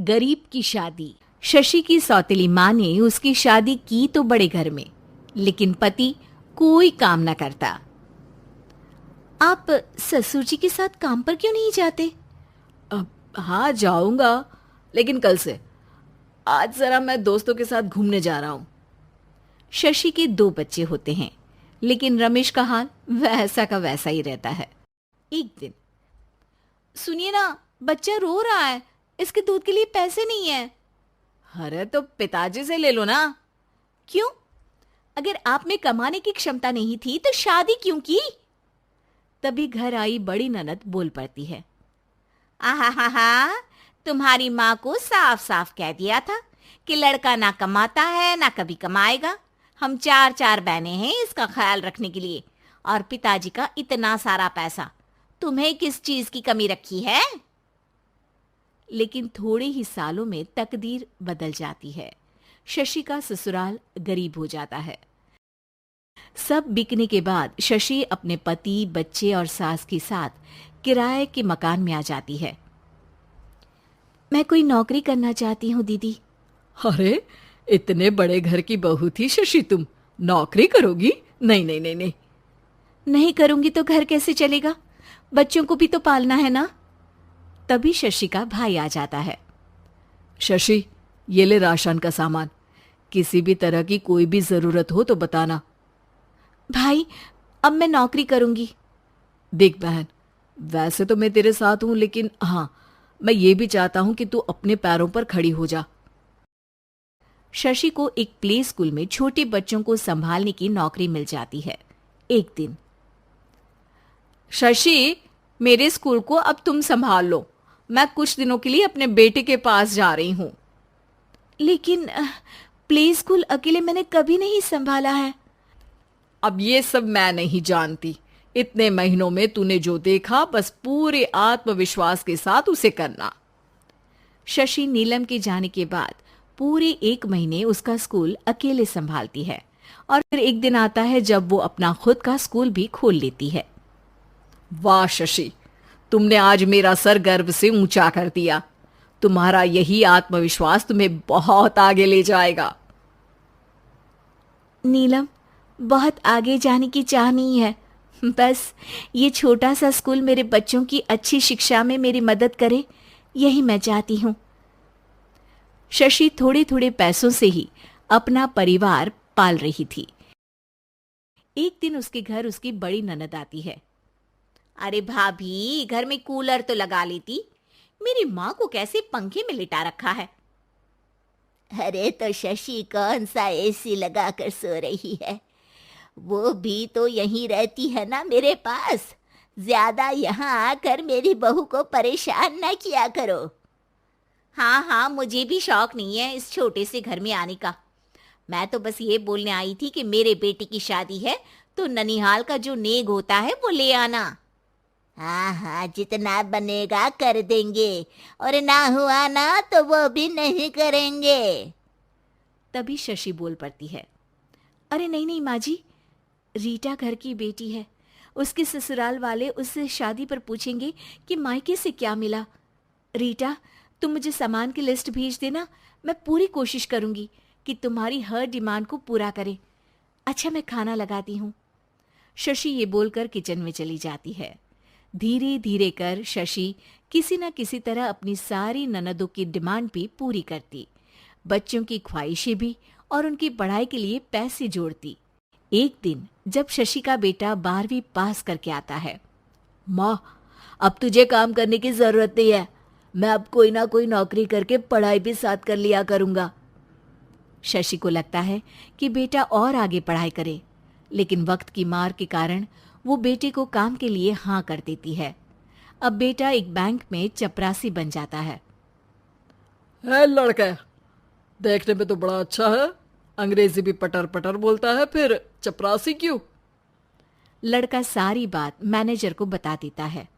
गरीब की शादी। शशि की सौतेली माँ ने उसकी शादी की तो बड़े घर में, लेकिन पति कोई काम न करता। आप ससुर जी के साथ काम पर क्यों नहीं जाते? हाँ जाऊंगा, लेकिन कल से। आज जरा मैं दोस्तों के साथ घूमने जा रहा हूँ। शशि के 2 बच्चे होते हैं, लेकिन रमेश का हाल वैसा का वैसा ही रहता है। एक दिन, सुनिए ना, बच्चा रो रहा है, इसके दूध के लिए पैसे नहीं है। अरे तो पिताजी से ले लो ना। क्यों? अगर आप में कमाने की क्षमता नहीं थी तो शादी क्यों की? तभी घर आई बड़ी ननद बोल पड़ती है। आहा, तुम्हारी माँ को साफ साफ कह दिया था कि लड़का ना कमाता है ना कभी कमाएगा। हम 4 बहनें हैं इसका ख्याल रखने के लिए, और पिताजी का इतना सारा पैसा, तुम्हें किस चीज की कमी रखी है? लेकिन थोड़े ही सालों में तकदीर बदल जाती है। शशि का ससुराल गरीब हो जाता है। सब बिकने के बाद शशि अपने पति, बच्चे और सास के साथ किराए के मकान में आ जाती है। मैं कोई नौकरी करना चाहती हूँ दीदी। अरे इतने बड़े घर की बहू थी शशि, तुम नौकरी करोगी? नहीं नहीं नहीं नहीं। नहीं करूंगी तो घर कैसे चलेगा? बच्चों को भी तो पालना है ना। तभी शशि का भाई आ जाता है। शशि, ये ले राशन का सामान, किसी भी तरह की कोई भी जरूरत हो तो बताना। भाई, अब मैं नौकरी करूंगी। देख बहन, वैसे तो मैं तेरे साथ हूं, लेकिन हाँ, मैं ये भी चाहता हूं कि तू अपने पैरों पर खड़ी हो जा। शशि को एक प्ले स्कूल में छोटे बच्चों को संभालने की नौकरी मिल जाती है। एक दिन, शशि, मेरे स्कूल को अब तुम संभाल लो, मैं कुछ दिनों के लिए अपने बेटे के पास जा रही हूं। लेकिन प्ले स्कूल अकेले मैंने कभी नहीं संभाला है। अब ये सब मैं नहीं जानती। इतने महीनों में तूने जो देखा, बस पूरे आत्मविश्वास के साथ उसे करना। शशि नीलम के जाने के बाद पूरे 1 महीने उसका स्कूल अकेले संभालती है, और फिर एक दिन आता है जब वो अपना खुद का स्कूल भी खोल लेती है। वाह शशि, तुमने आज मेरा सर गर्व से ऊंचा कर दिया। तुम्हारा यही आत्मविश्वास तुम्हें बहुत आगे ले जाएगा। नीलम, बहुत आगे जाने की चाह नहीं है, बस ये छोटा सा स्कूल मेरे बच्चों की अच्छी शिक्षा में मेरी मदद करे, यही मैं चाहती हूँ। शशि थोड़े थोड़े पैसों से ही अपना परिवार पाल रही थी। एक दिन उसके घर उसकी बड़ी ननद आती है। अरे भाभी, घर में कूलर तो लगा लेती, मेरी माँ को कैसे पंखे में लिटा रखा है। अरे तो शशि कौन सा एसी लगा कर सो रही है, वो भी तो यहीं रहती है ना मेरे पास। ज्यादा यहाँ आकर मेरी बहू को परेशान ना किया करो। हाँ, मुझे भी शौक नहीं है इस छोटे से घर में आने का। मैं तो बस ये बोलने आई थी कि मेरे बेटे की शादी है तो ननिहाल का जो नेग होता है वो ले आना। हाँ, जितना बनेगा कर देंगे, और ना हुआ ना तो वो भी नहीं करेंगे। तभी शशि बोल पड़ती है। अरे नहीं माँ जी, रीटा घर की बेटी है, उसके ससुराल वाले उससे शादी पर पूछेंगे कि मायके से क्या मिला। रीटा, तुम मुझे सामान की लिस्ट भेज देना, मैं पूरी कोशिश करूंगी कि तुम्हारी हर डिमांड को पूरा करें। अच्छा, मैं खाना लगाती हूँ। शशि ये बोलकर किचन में चली जाती है। धीरे धीरे कर शशि किसी न किसी तरह अपनी सारी ननदों की डिमांड भी पूरी करती, बच्चों की ख्वाहिशें भी, और उनकी पढ़ाई के लिए पैसे जोड़ती। एक दिन जब शशि का बेटा 12वीं पास करके आता है। माँ, अब तुझे काम करने की जरूरत नहीं है, मैं अब कोई ना कोई नौकरी करके पढ़ाई भी साथ कर लिया करूंगा। शशि को लगता है कि बेटा और आगे पढ़ाई करे, लेकिन वक्त की मार के कारण वो बेटे को काम के लिए हाँ कर देती है। अब बेटा एक बैंक में चपरासी बन जाता है। लड़का देखने में तो बड़ा अच्छा है, अंग्रेजी भी पटर पटर बोलता है, फिर चपरासी क्यों? लड़का सारी बात मैनेजर को बता देता है।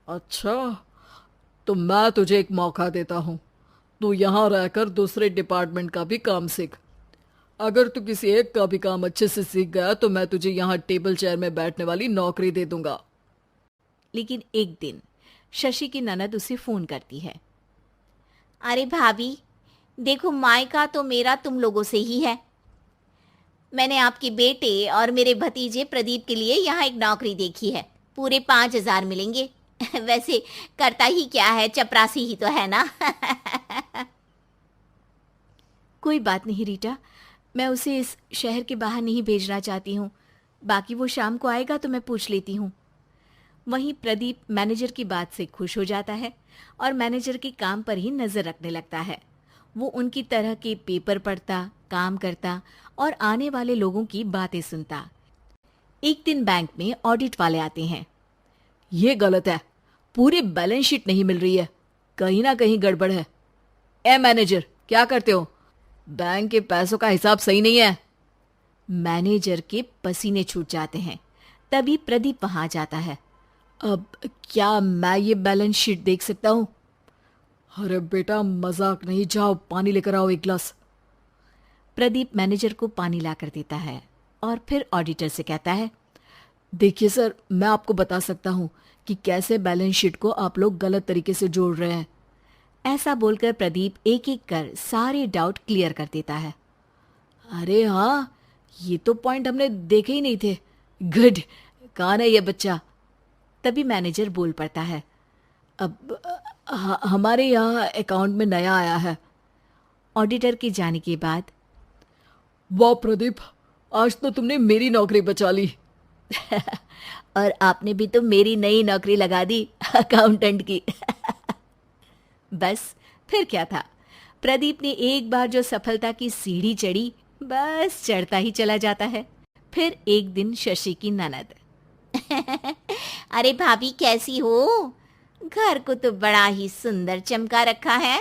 अच्छा, तो मैं तुझे एक मौका देता हूँ, तू यहाँ रहकर दूसरे डिपार्टमेंट का भी काम सीख। अगर तू किसी एक का भी काम अच्छे से सीख गया तो मैं तुझे यहाँ टेबल चेयर में बैठने वाली नौकरी दे दूंगा। लेकिन एक दिन शशि की ननद उसे फोन करती है। अरे भाभी, देखो मायका तो मेरा तुम लोगों से ही है। मैंने आपके बेटे और मेरे भतीजे प्रदीप के लिए यहाँ एक नौकरी देखी है, पूरे 5,000 मिलेंगे। वैसे करता ही क्या है, चपरासी ही तो है ना। कोई बात नहीं रीटा, मैं उसे इस शहर के बाहर नहीं भेजना चाहती हूँ। बाकी वो शाम को आएगा तो मैं पूछ लेती हूँ। वहीं प्रदीप मैनेजर की बात से खुश हो जाता है और मैनेजर के काम पर ही नजर रखने लगता है। वो उनकी तरह के पेपर पढ़ता, काम करता और आने वाले लोगों की बातें सुनता। एक दिन बैंक में ऑडिट वाले आते हैं। ये गलत है, पूरी बैलेंस शीट नहीं मिल रही है, कहीं ना कहीं गड़बड़ है। ए मैनेजर, क्या करते हो? बैंक के पैसों का हिसाब सही नहीं है। मैनेजर के पसीने छूट जाते हैं। तभी प्रदीप वहां जाता है। अब क्या मैं ये बैलेंस शीट देख सकता हूँ? अरे बेटा मजाक नहीं, जाओ पानी लेकर आओ एक गिलास। प्रदीप मैनेजर को पानी लाकर देता है और फिर ऑडिटर से कहता है, देखिए सर, मैं आपको बता सकता हूँ कि कैसे बैलेंस शीट को आप लोग गलत तरीके से जोड़ रहे हैं। ऐसा बोलकर प्रदीप एक एक कर सारे डाउट क्लियर कर देता है। अरे हाँ, ये तो पॉइंट हमने देखे ही नहीं थे। गुड, कौन है ये बच्चा? तभी मैनेजर बोल पड़ता है, अब हमारे यहाँ अकाउंट में नया आया है। ऑडिटर के जाने के बाद, वाह प्रदीप, आज तो तुमने मेरी नौकरी बचा ली। और आपने भी तो मेरी नई नौकरी लगा दी, अकाउंटेंट की। बस फिर क्या था, प्रदीप ने एक बार जो सफलता की सीढ़ी चढ़ी, बस चढ़ता ही चला जाता है। फिर एक दिन शशि की ननद, अरे भाभी कैसी हो? घर को तो बड़ा ही सुंदर चमका रखा है।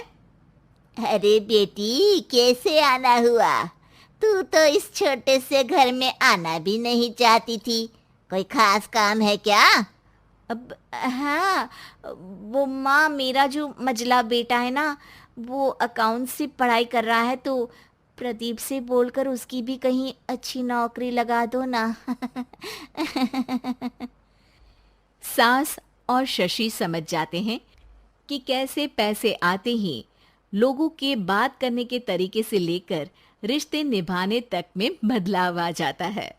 अरे बेटी, कैसे आना हुआ? तू तो इस छोटे से घर में आना भी नहीं चाहती थी। कोई खास काम है क्या? अब हाँ, वो माँ, मेरा जो मजला बेटा है ना, वो अकाउंट से पढ़ाई कर रहा है, तो प्रदीप से बोलकर उसकी भी कहीं अच्छी नौकरी लगा दो ना। सास और शशि समझ जाते हैं कि कैसे पैसे आते ही लोगों के बात करने के तरीके से लेकर रिश्ते निभाने तक में बदलाव आ जाता है।